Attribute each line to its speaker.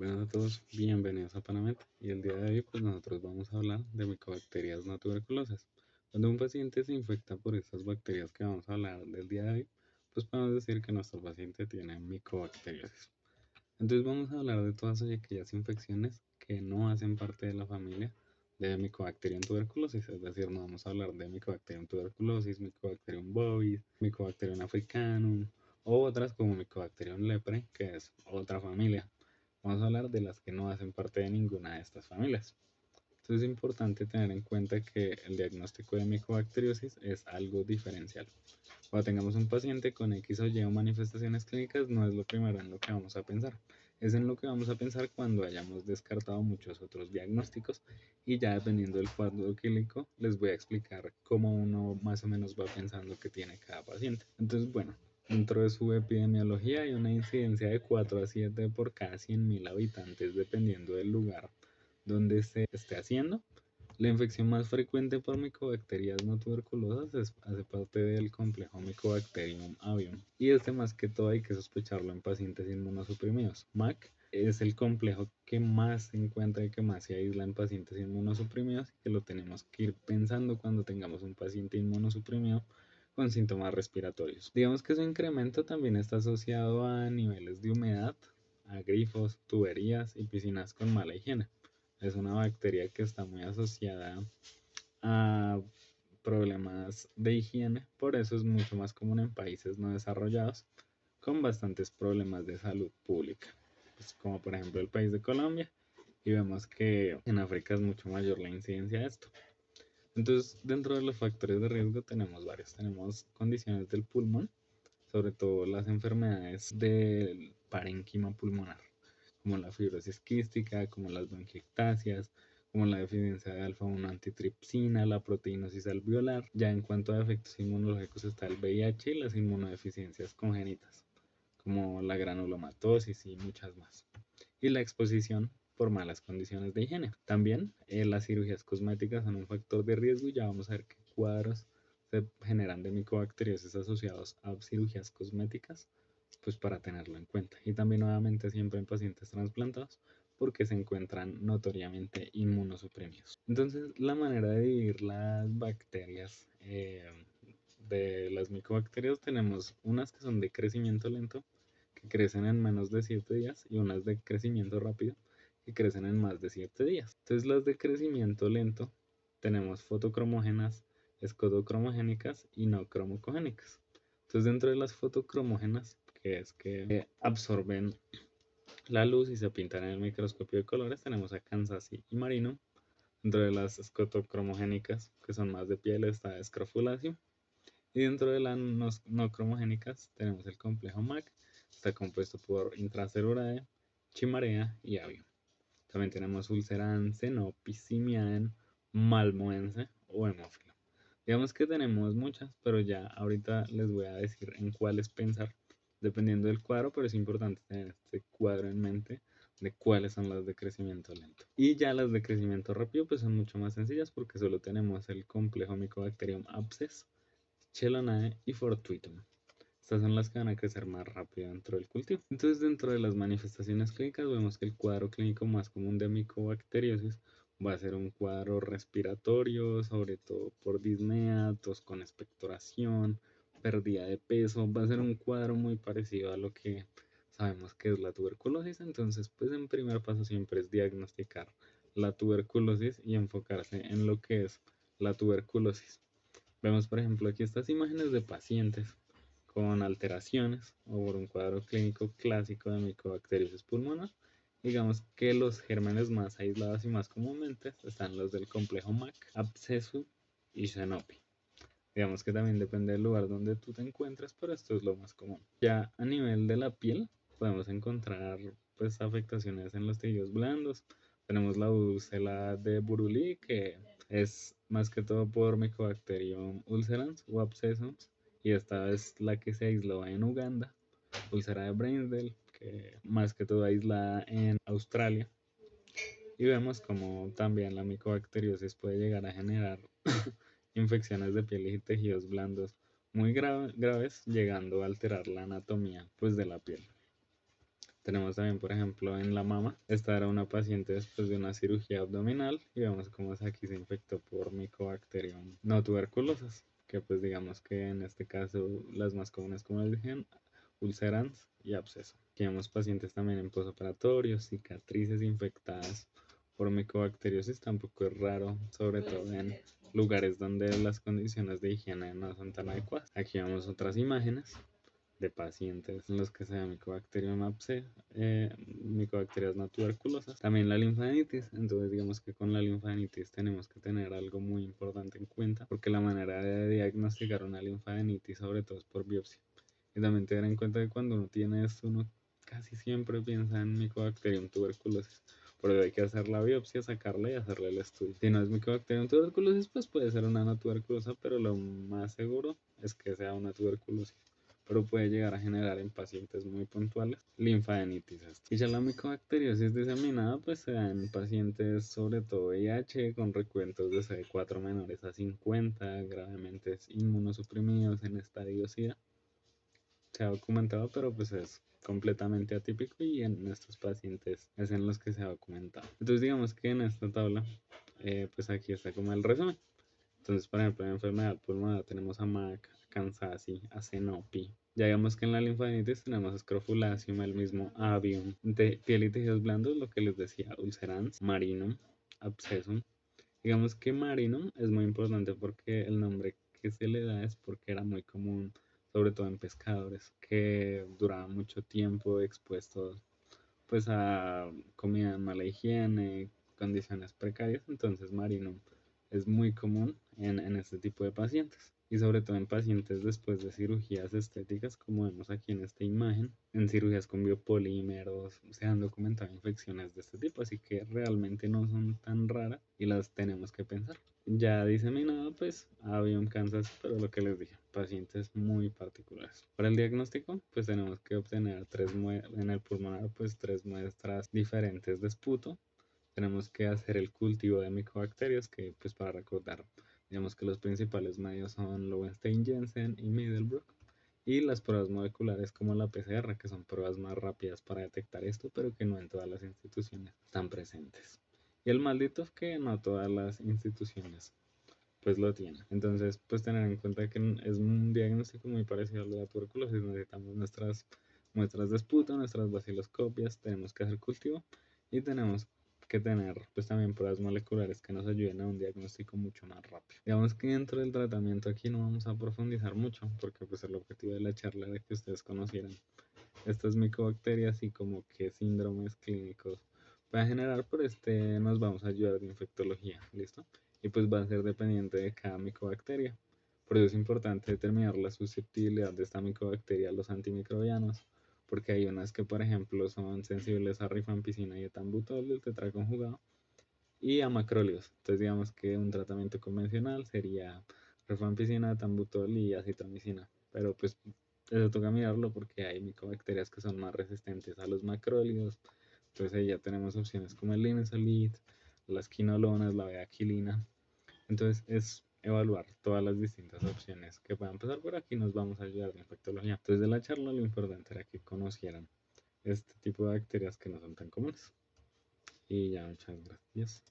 Speaker 1: Buenas a todos, bienvenidos a Panamet y el día de hoy pues nosotros vamos a hablar de micobacterias no tuberculosas. Cuando un paciente se infecta por estas bacterias que vamos a hablar del día de hoy, pues podemos decir que nuestro paciente tiene micobacteriosis. Entonces vamos a hablar de todas aquellas infecciones que no hacen parte de la familia de Mycobacterium tuberculosis, es decir, no vamos a hablar de Mycobacterium tuberculosis, Mycobacterium bovis, Mycobacterium africanum o otras como Mycobacterium lepre, que es otra familia. Vamos a hablar de las que no hacen parte de ninguna de estas familias. Entonces es importante tener en cuenta que el diagnóstico de micobacteriosis es algo diferencial. Cuando tengamos un paciente con X o Y o manifestaciones clínicas, no es lo primero en lo que vamos a pensar. Es en lo que vamos a pensar cuando hayamos descartado muchos otros diagnósticos y ya dependiendo del cuadro clínico, les voy a explicar cómo uno más o menos va pensando que tiene cada paciente. Entonces, bueno, dentro de su epidemiología hay una incidencia de 4 a 7 por cada 100.000 habitantes dependiendo del lugar donde se esté haciendo. La infección más frecuente por micobacterias no tuberculosas hace parte del complejo Mycobacterium avium y este más que todo hay que sospecharlo en pacientes inmunosuprimidos. MAC es el complejo que más se encuentra y que más se aísla en pacientes inmunosuprimidos y que lo tenemos que ir pensando cuando tengamos un paciente inmunosuprimido con síntomas respiratorios. Digamos que su incremento también está asociado a niveles de humedad, a grifos, tuberías y piscinas con mala higiene. Es una bacteria que está muy asociada a problemas de higiene, por eso es mucho más común en países no desarrollados con bastantes problemas de salud pública, pues como por ejemplo el país de Colombia, y vemos que en África es mucho mayor la incidencia de esto. Entonces, dentro de los factores de riesgo tenemos varios. Tenemos condiciones del pulmón, sobre todo las enfermedades del parénquima pulmonar, como la fibrosis quística, como las bronquiectasias, como la deficiencia de alfa-1 antitripsina, la proteínosis alveolar. Ya en cuanto a efectos inmunológicos está el VIH y las inmunodeficiencias congénitas, como la granulomatosis y muchas más. Y la exposición por malas condiciones de higiene. También las cirugías cosméticas son un factor de riesgo y ya vamos a ver qué cuadros se generan de micobacteriosis asociados a cirugías cosméticas, pues para tenerlo en cuenta. Y también nuevamente siempre en pacientes trasplantados porque se encuentran notoriamente inmunosuprimidos. Entonces la manera de dividir las bacterias de las micobacterias tenemos unas que son de crecimiento lento, que crecen en menos de 7 días, y unas de crecimiento rápido, que crecen en más de 7 días. Entonces las de crecimiento lento tenemos fotocromógenas, escotocromogénicas y no cromocogénicas. Entonces dentro de las fotocromógenas, que es que absorben la luz y se pintan en el microscopio de colores, tenemos a Kansasi y Marino. Dentro de las escotocromogénicas, que son más de piel, está Scrofulaceae. Y dentro de las no cromogénicas tenemos el complejo MAC, está compuesto por intracelulae, chimarea y avio. También tenemos ulcerance, no simiaen, malmoense o hemófilo. Digamos que tenemos muchas, pero ya ahorita les voy a decir en cuáles pensar, dependiendo del cuadro, pero es importante tener este cuadro en mente de cuáles son las de crecimiento lento. Y ya las de crecimiento rápido pues son mucho más sencillas porque solo tenemos el complejo Mycobacterium abscess, Chelonae y Fortuitum. Estas son las que van a crecer más rápido dentro del cultivo. Entonces, dentro de las manifestaciones clínicas, vemos que el cuadro clínico más común de micobacteriosis va a ser un cuadro respiratorio, sobre todo por disnea, tos con expectoración, pérdida de peso. Va a ser un cuadro muy parecido a lo que sabemos que es la tuberculosis. Entonces, pues en primer paso siempre es diagnosticar la tuberculosis y enfocarse en lo que es la tuberculosis. Vemos, por ejemplo, aquí estas imágenes de pacientes con alteraciones o por un cuadro clínico clásico de micobacteriosis pulmonar. Digamos que los gérmenes más aislados y más comúnmente están los del complejo MAC, abscesu y xenopi. Digamos que también depende del lugar donde tú te encuentres, pero esto es lo más común. Ya a nivel de la piel podemos encontrar pues afectaciones en los tejidos blandos. Tenemos la úlcera de Buruli, que es más que todo por Mycobacterium ulcerans o abscessums, y esta es la que se aisló en Uganda. Úlcera de Brainsdell, que más que todo aislada en Australia. Y vemos como también la micobacteriosis puede llegar a generar infecciones de piel y tejidos blandos muy graves, llegando a alterar la anatomía pues, de la piel. Tenemos también, por ejemplo, en la mama. Esta era una paciente después de una cirugía abdominal y vemos cómo aquí se infectó por Mycobacterium no tuberculosas, que pues digamos que en este caso las más comunes, como les dije, ulcerans y absceso. Aquí vemos pacientes también en posoperatorios, cicatrices infectadas por Mycobacteriosis, tampoco es raro, sobre todo en lugares donde las condiciones de higiene no son tan adecuadas. Aquí vemos otras imágenes de pacientes en los que se da Mycobacterias no tuberculosas. También la linfadenitis, entonces digamos que con la linfadenitis tenemos que tener algo muy importante en cuenta, porque la manera de diagnosticar una linfadenitis sobre todo es por biopsia. Y también tener en cuenta que cuando uno tiene esto, uno casi siempre piensa en Mycobacterium tuberculosis. Por eso hay que hacer la biopsia, sacarla y hacerle el estudio. Si no es Mycobacterium tuberculosis, pues puede ser una no tuberculosa, pero lo más seguro es que sea una tuberculosis, pero puede llegar a generar en pacientes muy puntuales linfadenitis. Y ya la micobacteriosis diseminada pues se da en pacientes sobre todo VIH con recuentos de CD4 menores a 50, gravemente inmunosuprimidos en estadio SIDA. Se ha documentado, pero pues es completamente atípico y en estos pacientes es en los que se ha documentado. Entonces digamos que en esta tabla pues aquí está como el resumen. Entonces, por ejemplo, en enfermedad pulmonar tenemos a MAC, a Kansasi, a Cenopi. Ya vemos que en la linfadenitis tenemos Scrofulacium, el mismo Avium, de piel y tejidos blandos, lo que les decía, ulcerans, Marinum, Abscessum. Digamos que Marinum es muy importante porque el nombre que se le da es porque era muy común, sobre todo en pescadores, que duraban mucho tiempo expuestos pues a comida de mala higiene, condiciones precarias, entonces Marinum es muy común en este tipo de pacientes y sobre todo en pacientes después de cirugías estéticas como vemos aquí en esta imagen, en cirugías con biopolímeros se han documentado infecciones de este tipo, así que realmente no son tan raras y las tenemos que pensar. Ya diseminado pues avión Kansas, pero lo que les dije, pacientes muy particulares. Para el diagnóstico pues tenemos que obtener en el pulmonar pues tres muestras diferentes de esputo. Tenemos que hacer el cultivo de micobacterias, que pues para recordar, digamos que los principales medios son Lowenstein-Jensen y Middlebrook, y las pruebas moleculares como la PCR, que son pruebas más rápidas para detectar esto, pero que no en todas las instituciones están presentes. Y el maldito es que no todas las instituciones pues lo tienen. Entonces, pues tener en cuenta que es un diagnóstico muy parecido a lo de la tuberculosis. Necesitamos nuestras muestras de esputo, nuestras baciloscopias, tenemos que hacer cultivo y tenemos que tener pues también pruebas moleculares que nos ayuden a un diagnóstico mucho más rápido. Digamos que dentro del tratamiento aquí no vamos a profundizar mucho porque pues el objetivo de la charla era que ustedes conocieran estas micobacterias y como qué síndromes clínicos pueden generar, por nos vamos a ayudar de infectología, ¿listo? Y pues va a ser dependiente de cada micobacteria. Por eso es importante determinar la susceptibilidad de esta micobacteria a los antimicrobianos, porque hay unas que, por ejemplo, son sensibles a rifampicina y etambutol del tetraconjugado y a macrólidos. Entonces, digamos que un tratamiento convencional sería rifampicina, etambutol y acitromicina, pero pues eso toca mirarlo porque hay micobacterias que son más resistentes a los macrólidos. Entonces ahí ya tenemos opciones como el linezolid, las quinolonas, la beaquilina. Entonces es evaluar todas las distintas opciones que puedan pasar por aquí. Nos vamos a ayudar de infectología. Entonces de la charla lo importante era que conocieran este tipo de bacterias que no son tan comunes. Y ya, muchas gracias.